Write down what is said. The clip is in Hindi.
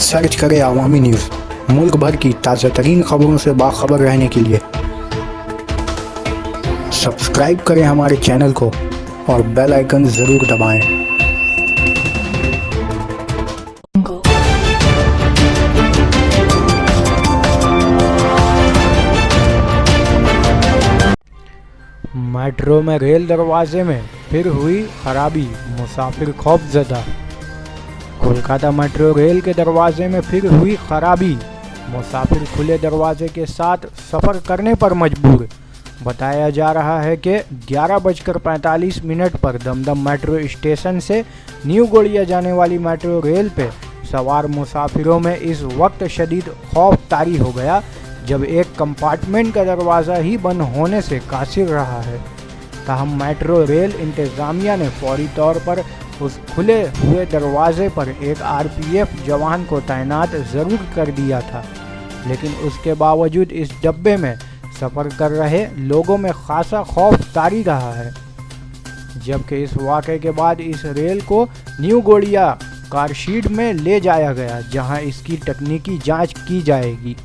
सर्च करें अवामी न्यूज़। मुल्क भर की ताज़ा तरीन खबरों से बाखबर रहने के लिए सब्सक्राइब करें हमारे चैनल को और बेल आइकन ज़रूर दबाएं। मेट्रो में रेल दरवाजे में फिर हुई खराबी, मुसाफिर खौफजदा। कोलकाता मेट्रो रेल के दरवाजे में फिर हुई खराबी, मुसाफिर खुले दरवाजे के साथ सफ़र करने पर मजबूर। बताया जा रहा है कि 11:45 पर दमदम मेट्रो स्टेशन से न्यू गौड़िया जाने वाली मेट्रो रेल पे सवार मुसाफिरों में इस वक्त शदीद खौफ तारी हो गया जब एक कंपार्टमेंट का दरवाज़ा ही बंद होने से कासिर रहा है। ताहम मेट्रो रेल इंतज़ामिया ने फौरी तौर पर उस खुले हुए दरवाजे पर एक आरपीएफ जवान को तैनात ज़रूर कर दिया था, लेकिन उसके बावजूद इस डब्बे में सफ़र कर रहे लोगों में खासा खौफ तारी रहा है। जबकि इस वाक़े के बाद इस रेल को न्यू गौड़िया कारशीड में ले जाया गया, जहां इसकी तकनीकी जांच की जाएगी।